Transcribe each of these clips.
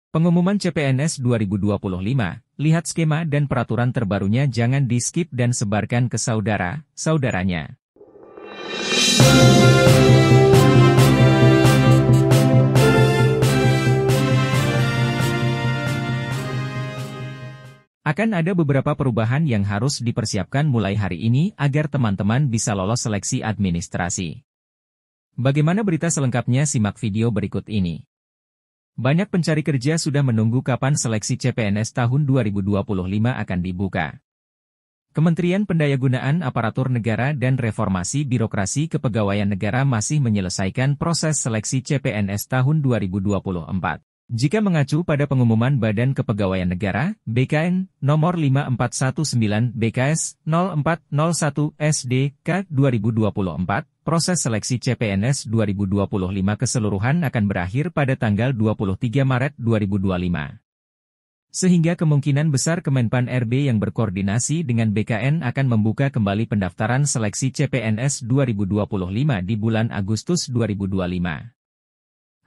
Pengumuman CPNS 2025, lihat skema dan peraturan terbarunya, jangan di-skip dan sebarkan ke saudara-saudaranya. Akan ada beberapa perubahan yang harus dipersiapkan mulai hari ini agar teman-teman bisa lolos seleksi administrasi. Bagaimana berita selengkapnya? Simak video berikut ini. Banyak pencari kerja sudah menunggu kapan seleksi CPNS tahun 2025 akan dibuka. Kementerian Pendayagunaan Aparatur Negara dan Reformasi Birokrasi Kepegawaian Negara masih menyelesaikan proses seleksi CPNS tahun 2024. Jika mengacu pada pengumuman Badan Kepegawaian Negara, BKN, nomor 5419 BKS 0401 SDK 2024, proses seleksi CPNS 2025 keseluruhan akan berakhir pada tanggal 23 Maret 2025. Sehingga kemungkinan besar Kemenpan RB yang berkoordinasi dengan BKN akan membuka kembali pendaftaran seleksi CPNS 2025 di bulan Agustus 2025.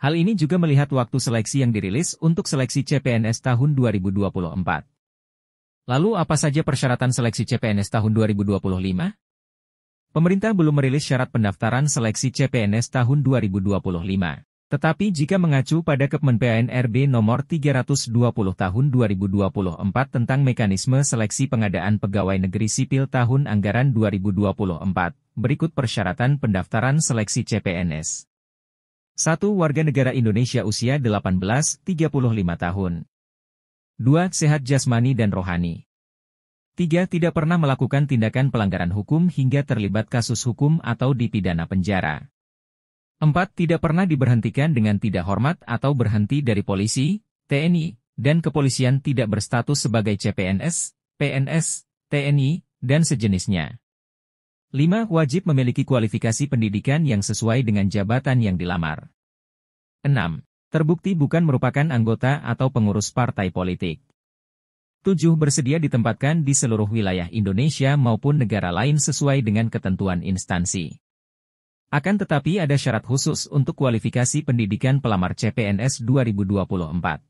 Hal ini juga melihat waktu seleksi yang dirilis untuk seleksi CPNS tahun 2024. Lalu apa saja persyaratan seleksi CPNS tahun 2025? Pemerintah belum merilis syarat pendaftaran seleksi CPNS tahun 2025. Tetapi jika mengacu pada Kemenpan RB nomor 320 tahun 2024 tentang mekanisme seleksi pengadaan pegawai negeri sipil tahun anggaran 2024, berikut persyaratan pendaftaran seleksi CPNS. 1. Warga negara Indonesia usia 18-35 tahun. 2. Sehat jasmani dan rohani. 3. Tidak pernah melakukan tindakan pelanggaran hukum hingga terlibat kasus hukum atau dipidana penjara. 4. Tidak pernah diberhentikan dengan tidak hormat atau berhenti dari polisi, TNI, dan kepolisian, tidak berstatus sebagai CPNS, PNS, TNI, dan sejenisnya. 5. Wajib memiliki kualifikasi pendidikan yang sesuai dengan jabatan yang dilamar. 6. Terbukti bukan merupakan anggota atau pengurus partai politik. 7. Bersedia ditempatkan di seluruh wilayah Indonesia maupun negara lain sesuai dengan ketentuan instansi. Akan tetapi ada syarat khusus untuk kualifikasi pendidikan pelamar CPNS 2024.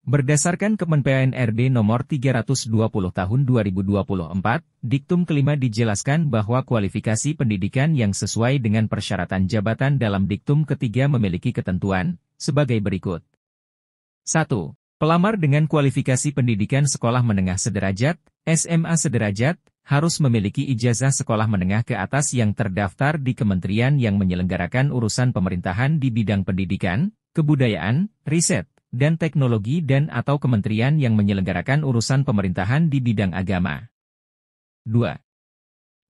Berdasarkan Kemenpan RB nomor 320 tahun 2024, diktum kelima dijelaskan bahwa kualifikasi pendidikan yang sesuai dengan persyaratan jabatan dalam diktum ketiga memiliki ketentuan sebagai berikut. 1. Pelamar dengan kualifikasi pendidikan sekolah menengah sederajat, SMA sederajat, harus memiliki ijazah sekolah menengah ke atas yang terdaftar di kementerian yang menyelenggarakan urusan pemerintahan di bidang pendidikan, kebudayaan, riset, dan teknologi dan atau kementerian yang menyelenggarakan urusan pemerintahan di bidang agama. 2.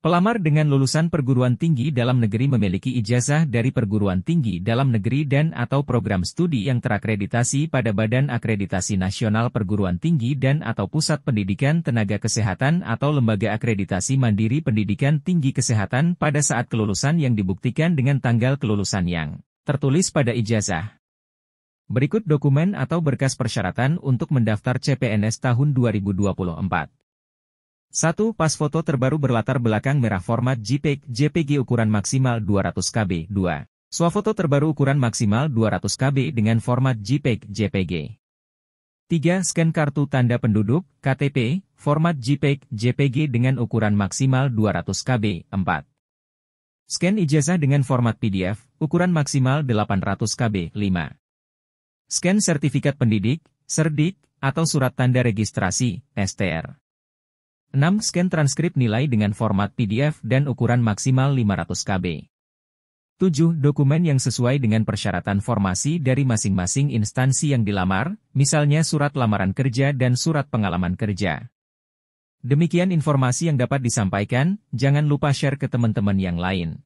Pelamar dengan lulusan perguruan tinggi dalam negeri memiliki ijazah dari perguruan tinggi dalam negeri dan atau program studi yang terakreditasi pada Badan Akreditasi Nasional Perguruan Tinggi dan atau Pusat Pendidikan Tenaga Kesehatan atau Lembaga Akreditasi Mandiri Pendidikan Tinggi Kesehatan pada saat kelulusan yang dibuktikan dengan tanggal kelulusan yang tertulis pada ijazah. Berikut dokumen atau berkas persyaratan untuk mendaftar CPNS tahun 2024. 1. Pas foto terbaru berlatar belakang merah format JPEG, JPG ukuran maksimal 200 KB. 2. Swafoto terbaru ukuran maksimal 200 KB dengan format JPEG, JPG. 3. Scan kartu tanda penduduk, KTP, format JPEG, JPG dengan ukuran maksimal 200 KB. 4. Scan ijazah dengan format PDF, ukuran maksimal 800 KB. 5. Scan sertifikat pendidik, serdik, atau surat tanda registrasi, STR. 6. Scan transkrip nilai dengan format PDF dan ukuran maksimal 500 KB. 7. Dokumen yang sesuai dengan persyaratan formasi dari masing-masing instansi yang dilamar, misalnya surat lamaran kerja dan surat pengalaman kerja. Demikian informasi yang dapat disampaikan, jangan lupa share ke teman-teman yang lain.